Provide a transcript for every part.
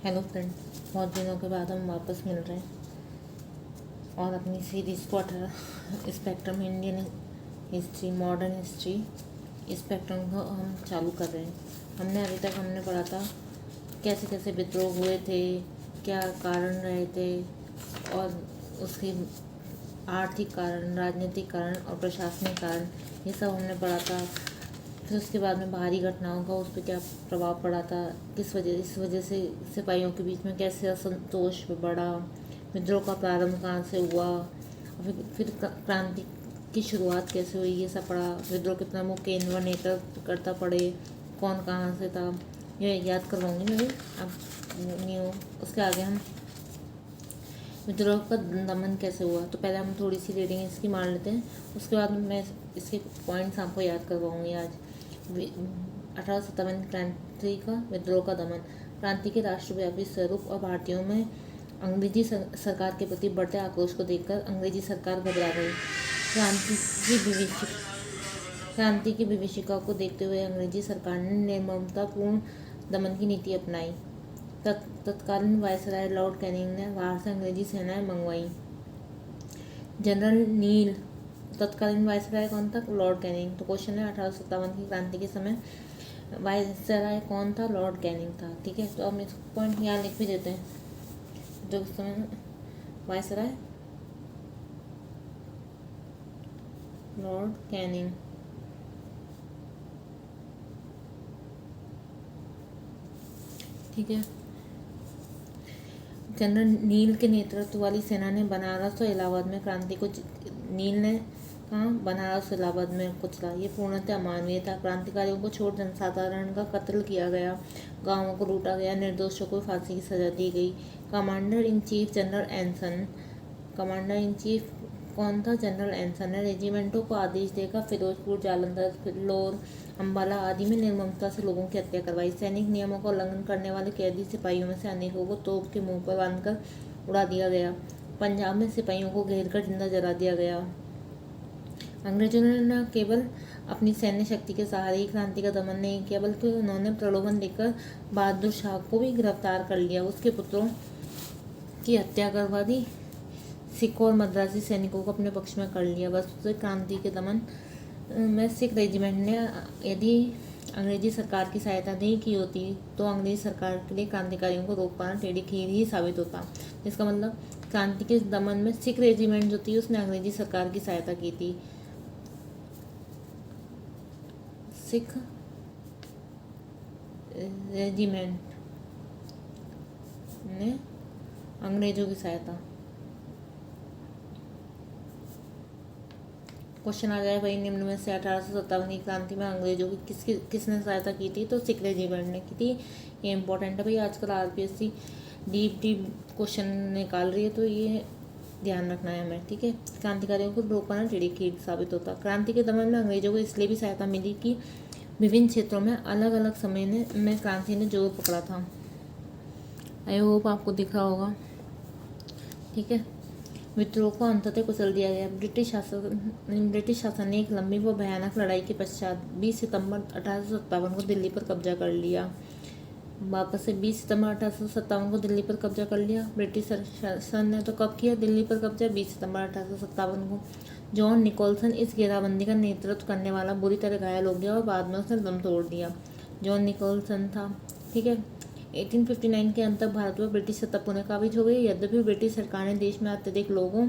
Hello friend, बहुत दिनों के बाद हम वापस मिल रहे हैं और अपनी series quarter spectrum Indian history, modern history spectrum को हम चालू कर रहे हैं। हमने पढ़ा था कैसे कैसे विद्रोह हुए थे, क्या कारण रहे थे और उसके आर्थिक कारण, राजनीतिक कारण और प्रशासनिक कारण, ये सब हमने पढ़ा था। फिर उसके बाद में बाहरी घटनाओं का उस पर क्या प्रभाव पड़ा था, इस वजह से सिपाहियों के बीच में कैसे असंतोष बढ़ा, विद्रोह का प्रारंभ कहाँ से हुआ, फिर क्रांति की शुरुआत कैसे हुई, ये सब पढ़ा। विद्रोह के प्रमुख केंद्र व नेतृत्वकर्ता पढ़े, कौन कहाँ से था, ये याद करवाऊंगी मैं अब नहीं हो। उसके आगे हम विद्रोह का दमन कैसे हुआ, तो पहले हम थोड़ी सी रीडिंग इसकी मार लेते हैं, उसके बाद मैं इसके पॉइंट्स आपको याद करवाऊंगी आज। 1857 क्रांति का विद्रोह का दमन। क्रांति के राष्ट्रव्यापी स्वरूप और भारतीयों में अंग्रेजी सरकार के प्रति बढ़ते आक्रोश को देखकर अंग्रेजी सरकार घबरा गई। क्रांति की विभीषिका को देखते हुए अंग्रेजी सरकार ने निर्ममतापूर्ण दमन की नीति अपनाई। तत्कालीन वायसराय लॉर्ड कैनिंग ने बाहर से अंग्रेजी सेनाएं मंगवाई। जनरल नील, तत्कालीन वायसराय कौन था? Lord Canning. तो क्वेश्चन है 1857 की क्रांति के समय वायसराय कौन था? लॉर्ड कैनिंग था। ठीक है, तो अब इस पॉइंट यहाँ लिख भी देते हैं। जो उस समय वायसराय लॉर्ड कैनिंग। ठीक है, जनरल नील के नेतृत्व वाली सेना ने बनारस और इलाहाबाद में क्रांति को नील ने कहाँ? बनारस और इलाहाबाद में कुचला। ये पूर्णतः अमानवीय था। क्रांतिकारियों को छोड़ जनसाधारण का कत्ल किया गया, गांवों को लूटा गया, निर्दोषों को फांसी की सजा दी गई। Commander in chief general एंसन, commander in chief कौन था? जनरल एंसन ने रेजिमेंटों को आदेश देकर फिरोजपुर, जालंधर, फिल्लौर, अम्बाला आदि में निर्ममता से लोगों की हत्या करवाई। सैनिक नियमों का उल्लंघन करने वाले कैदी सिपाहियों में से अनेकों को तोप के मुंह पर बांधकर उड़ा दिया गया। पंजाब में सिपाहियों को घेर कर जिंदा जला दिया गया। अंग्रेजों ने न केवल अपनी सैन्य शक्ति के सहारे ही क्रांति का दमन नहीं किया, बल्कि उन्होंने प्रलोभन देकर बहादुर शाह को भी गिरफ्तार कर लिया, उसके पुत्रों की हत्या करवा दी, सिखों और मद्रासी सैनिकों को अपने पक्ष में कर लिया। बस क्रांति के दमन में सिख रेजिमेंट ने यदि अंग्रेजी सरकार की सहायता नहीं की होती तो अंग्रेजी सरकार के लिए क्रांतिकारियों को रोक पाना टेढ़ी खीर ही साबित होता। इसका मतलब क्रांति के दमन में सिख रेजिमेंट जो थी उसने अंग्रेजी सरकार की सहायता की थी। सिख रेजिमेंट ने अंग्रेजों की सहायता। क्वेश्चन आ जाए भाई, निम्न में से 1857 की क्रांति में अंग्रेजों की किसने सहायता की थी? तो सिख रेजिमेंट ने की थी। ये इंपॉर्टेंट है भाई, आजकल आरपीएससी डीप क्वेश्चन निकाल रही है, तो ये ध्यान रखना है हमें। ठीक है, क्रांतिकारियों को रोक पाना टेढ़ी खीर साबित होता। क्रांति के दमन में अंग्रेजों को इसलिए भी सहायता मिली कि विभिन्न क्षेत्रों में अलग अलग समय में क्रांति ने जोर पकड़ा था। आई होप आपको दिख रहा होगा। ठीक है, विद्रोह को अंततः कुचल दिया गया। ब्रिटिश शासन ने एक लंबी व भयानक लड़ाई के पश्चात 20 सितंबर 1857 को दिल्ली पर कब्जा कर लिया। वापस से 20 सितंबर 1857 को दिल्ली पर कब्जा कर लिया। ब्रिटिश शासन ने तो कब किया दिल्ली पर कब्जा? 20 सितंबर 1857 को। जॉन निकोलसन इस घेराबंदी का नेतृत्व करने वाला बुरी तरह घायल हो गया और बाद में उसने दम तोड़ दिया। जॉन निकोलसन था। ठीक है, 1859 के अंत तक भारत में ब्रिटिश सत्ता पुनः काबिज हो गई। यद्यपि ब्रिटिश सरकार ने देश में अत्यधिक लोगों,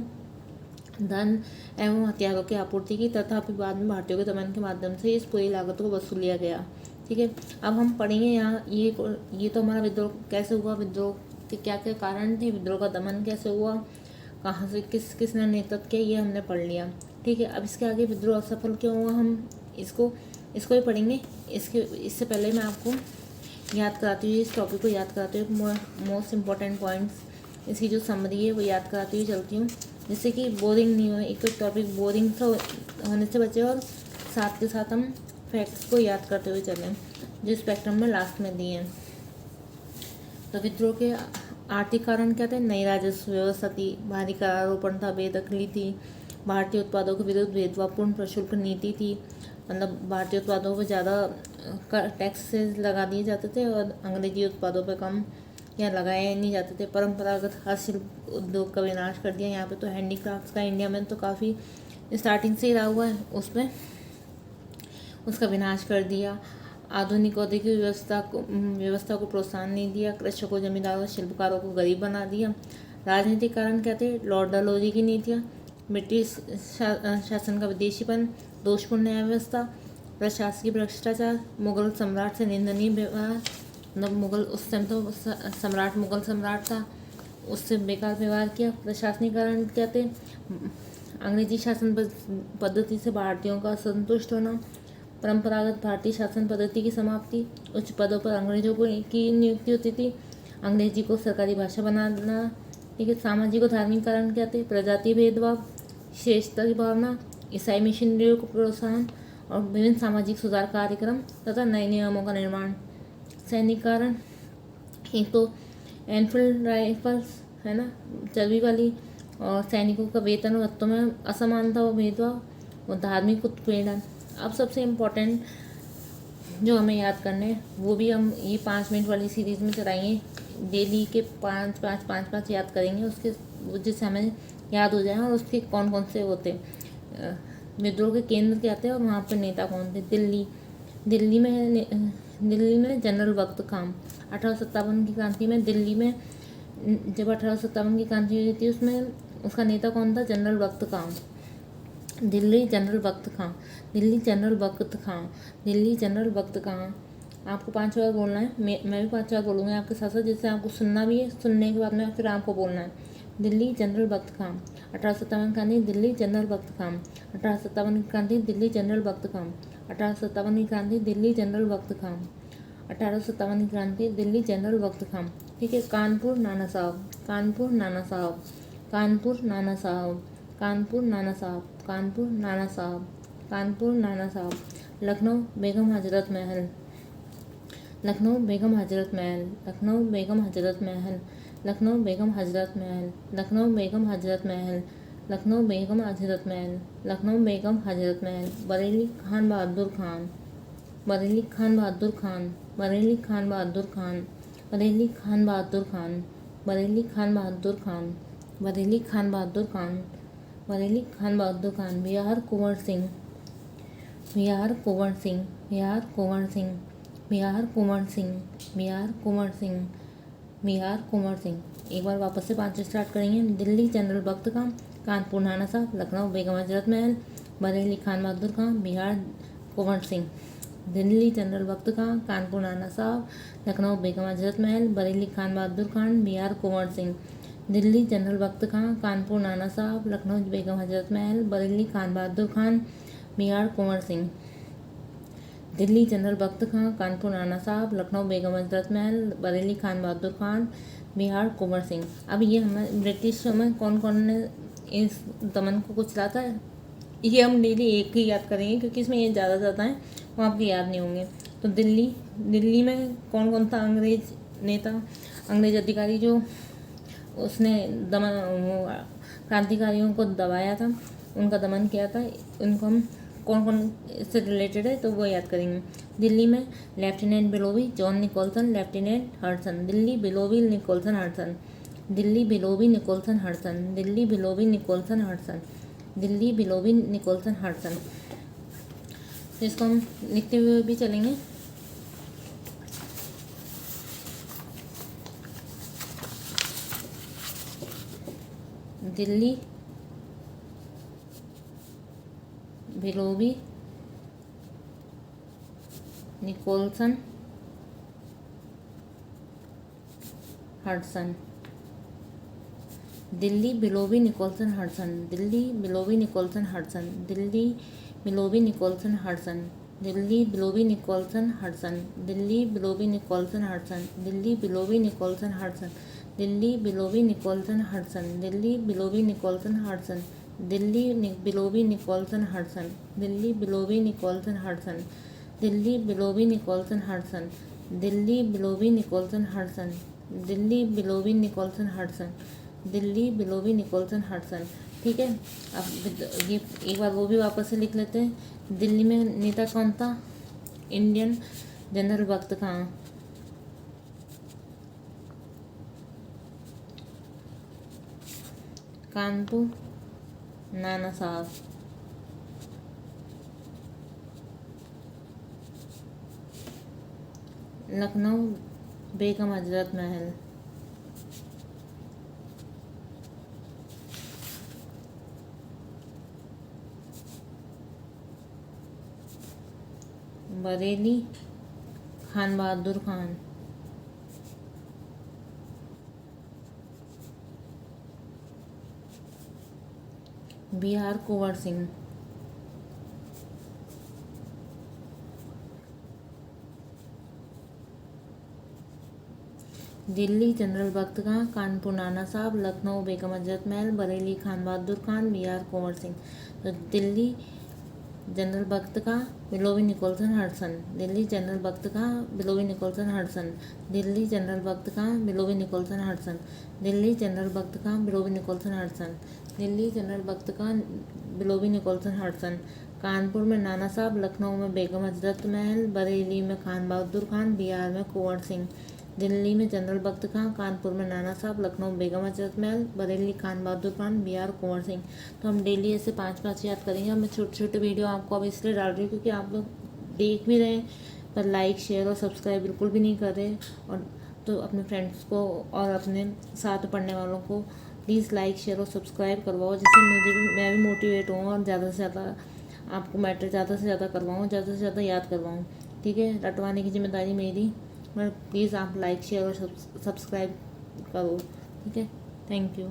धन एवं हथियारों की आपूर्ति की, तथापि बाद में भारतीयों के दमन के माध्यम से इस पूरी लागत को वसूल लिया गया। ठीक है, अब हम पढ़ेंगे यहाँ ये तो हमारा विद्रोह कैसे हुआ, विद्रोह के क्या क्या कारण थे, विद्रोह का दमन कैसे हुआ, कहाँ से किसने नेतृत्व किया, ये हमने पढ़ लिया। ठीक है, अब इसके आगे विद्रोह असफल क्यों हुआ हम इसको ही पढ़ेंगे। इससे पहले मैं आपको याद कराती हुई, इस टॉपिक को याद कराते हुए मोस्ट इम्पॉर्टेंट पॉइंट्स, इसकी जो समरी है वो याद कराती हुई चलती हूँ, जिससे कि बोरिंग नहीं हो, एक टॉपिक बोरिंग सा होने से बचे और साथ के साथ हम फैक्ट्स को याद करते हुए चलें जो स्पेक्ट्रम में लास्ट में दिए हैं। तो विद्रोह के आर्थिक कारण क्या थे? नई राजस्व व्यवस्था थी, भारी करारोपण था, बेदखली थी, भारतीय उत्पादों के विरुद्ध भेदभावपूर्ण प्रशुल्क नीति थी, मतलब भारतीय उत्पादों पर ज़्यादा टैक्सेस लगा दिए जाते थे और अंग्रेजी उत्पादों पर कम यहाँ लगाए नहीं जाते थे। परंपरागत हस्तशिल्प उद्योग का विनाश कर दिया। यहाँ पे तो हैंडीक्राफ्ट्स का इंडिया में तो काफ़ी स्टार्टिंग से ही रहा हुआ है, उसमें उसका विनाश कर दिया। आधुनिक औद्योगिक व्यवस्था को प्रोत्साहन नहीं दिया। कृषकों, जमींदारों, शिल्पकारों को गरीब बना दिया। राजनीतिक कारण क्या थे? लॉर्ड डलहौजी की नीतियाँ, ब्रिटिश शासन का विदेशीपन, दोषपूर्ण न्याय व्यवस्था, प्रशासकीय भ्रष्टाचार, मुगल सम्राट से निंदनीय व्यवहार। मतलब मुगल उस टाइम तो सम्राट मुगल सम्राट था, उससे बेकार व्यवहार किया। प्रशासनिक कारण क्या थे? अंग्रेजी शासन पद्धति से भारतीयों का असंतुष्ट होना, परंपरागत भारतीय शासन पद्धति की समाप्ति, उच्च पदों पर अंग्रेजों की नियुक्ति होती थी, अंग्रेजी को सरकारी भाषा बनाना। ठीक है। सामाजिक और धार्मिक कारण क्या थे? प्रजाति भेदभाव, श्रेष्ठता की भावना, ईसाई मिशनरियों को प्रोत्साहन और विभिन्न सामाजिक सुधार कार्यक्रम तथा नए नियमों का निर्माण। सैनिक कारण, एक तो एनफील्ड राइफल्स है ना, चर्बी वाली, और सैनिकों का वेतन और भत्तों में असमानता और भेदभाव और धार्मिक उत्पीड़न। अब सबसे इम्पोर्टेंट जो हमें याद करने हैं वो भी हम ये 5 मिनट वाली सीरीज़ में चलाएंगे। डेली के 5 याद करेंगे, उसके जिससे हमें याद हो जाए, और उसके कौन कौन से होते विद्रोह के केंद्र क्या थे और वहाँ पर नेता कौन थे। दिल्ली में जनरल बख्त खान। 1857 की क्रांति में दिल्ली में, जब 1857 की क्रांति हुई थी, उसमें उसका नेता कौन था? जनरल बख्त खान। दिल्ली जनरल बख्त खान, दिल्ली जनरल बख्त खान, दिल्ली जनरल बख्त खान। आपको 5 बार बोलना है। मैं भी 5 बार बोलूँगी आपके साथ साथ, जिससे आपको सुनना भी है, सुनने के बाद में फिर आपको बोलना है। दिल्ली जनरल बख्त खान। 1857 क्रांति, दिल्ली जनरल बख्त खान। 1857 की क्रांति, दिल्ली जनरल बख्त खान। 1857 की क्रांति, दिल्ली जनरल बख्त खान। 1857 की क्रांति, दिल्ली जनरल बख्त खान। ठीक है। कानपुर नाना साहब, कानपुर नाना साहब, कानपुर नाना साहब, कानपुर नाना साहब, कानपुर नाना साहब, कानपुर नाना साहब। लखनऊ बेगम हजरत महल, लखनऊ बेगम हजरत महल, लखनऊ बेगम हजरत महल, लखनऊ बेगम हजरत महल, लखनऊ बेगम हजरत महल, लखनऊ बेगम हजरत महल, लखनऊ बेगम हजरत महल। बरेली खान बहादुर खान, बरेली खान बहादुर खान, बरेली खान बहादुर खान, बरेली खान बहादुर खान, बरेली खान बहादुर खान, बरेली खान बहादुर खान, बरेली खान बहादुर खान। बिहार कुंवर सिंह, बिहार कुंवर सिंह, बिहार कुंवर सिंह, बिहार कुंवर सिंह, बिहार कुंवर सिंह, बिहार कुंवर सिंह। एक बार वापस से 5 स्टार्ट करेंगे। दिल्ली जनरल बख्त खान, कानपुर नाना साहब, लखनऊ बेगम हजरत महल, बरेली खान बहादुर खान, बिहार कुंवर सिंह। दिल्ली जनरल बख्त खान, कानपुर नाना साहब, लखनऊ बेगम हजरत महल, बरेली खान बहादुर खान, बिहार कुंवर सिंह। दिल्ली जनरल बख्त खान, कानपुर नाना साहब, लखनऊ बेगम हजरत महल, बरेली खान बहादुर खान, बिहार कुंवर सिंह। दिल्ली जनरल बख्त खान, कानपुर नाना साहब, लखनऊ बेगम हजरत महल, बरेली खान बहादुर खान, बिहार कुंवर सिंह। अब ये हमें ब्रिटिश में कौन कौन ने इस दमन को कुचला था, ये हम डेली एक ही याद करेंगे, क्योंकि इसमें ये ज़्यादा हैं, वो आपके याद नहीं होंगे। तो दिल्ली में कौन कौन था अंग्रेज नेता, अंग्रेज अधिकारी जो उसने क्रांतिकारियों को दबाया था, उनका दमन किया था, उनको हम कौन कौन इससे रिलेटेड है तो वो याद करेंगे। दिल्ली में लेफ्टिनेंट बिलोवी John Nicholson, lieutenant Hudson, Delhi बिलोवी निकोलसन हडसन, दिल्ली बिलोवी निकोलसन हडसन, दिल्ली बिलोवी निकोलसन हडसन, दिल्ली बिलोवी निकोलसन हडसन। इसको हम लिखते हुए भी चलेंगे। दिल्ली बिलोवी निकोलसन हडसन, दिल्ली बिलोवी निकोलसन हडसन, दिल्ली बिलोवी निकोलसन हडसन, दिल्ली बिलोवी निकोलसन हडसन, दिल्ली बिलोवी निकोलसन हडसन, दिल्ली बिलोवी निकोलसन हडसन, दिल्ली बिलोवी निकोलसन हडसन, दिल्ली बिलोवी निकोलसन हडसन, दिल्ली बिलोवी निकोलसन हडसन, दिल्ली बिलोवी निकोलसन हडसन, दिल्ली बिलोवी निकोलसन हडसन, दिल्ली बिलोवी निकोलसन हडसन, दिल्ली बिलोवी निकोलसन हडसन, दिल्ली बिलोवी निकोलसन हडसन, दिल्ली बिलोवी निकोलसन हडसन। ठीक है। अब ये एक बार वो भी वापस से लिख लेते हैं। दिल्ली में नेता कौन था? इंडियन जनरल बख्त खान, कानपुर नाना साहब, लखनऊ बेगम हजरत महल, बरेली खान बहादुर खान, बिहार कुंवर सिंह, दिल्ली जनरल बख्त खां, कानपुर नाना साहब, लखनऊ बेगम हजरत महल, बरेली खान बहादुर खान, बिहार कुंवर सिंह। तो दिल्ली जनरल बख्त खां विलोवी निकोलसन हडसन, दिल्ली जनरल बख्त खां विलोवी निकोलसन हडसन, दिल्ली जनरल बख्त खां विलोवी निकोलसन हडसन, दिल्ली जनरल बख्त खां विलोवी निकोलसन हडसन, दिल्ली जनरल बख्त खां विलोवी निकोलसन हडसन। कानपुर में नाना साहब, लखनऊ में बेगम हजरत महल, बरेली में खान बहादुर खान, बिहार में कुंवर सिंह। दिल्ली में जनरल बख्त खां, कानपुर में नाना साहब, लखनऊ बेगम हजरत महल, बरेली खान बहादुर खान, बिहार कुंवर सिंह। तो हम डेली ऐसे 5-5 याद करेंगे। अब मैं छोटे छोटे वीडियो आपको अब इसलिए डाल रही हूँ क्योंकि आप लोग देख भी रहे हैं पर लाइक शेयर और सब्सक्राइब बिल्कुल भी नहीं कर रहे। और तो अपने फ्रेंड्स को और अपने साथ पढ़ने वालों को प्लीज़ लाइक शेयर और सब्सक्राइब करवाओ, जिससे मैं भी मोटिवेट हूँ और ज़्यादा से ज़्यादा आपको मैटर ज़्यादा से ज़्यादा करवाऊँ, ज़्यादा से ज़्यादा याद करवाऊँ। ठीक है, रटवाने की जिम्मेदारी मेरी, पर प्लीज़ आप लाइक शेयर और सब्सक्राइब करो। ठीक है, थैंक यू।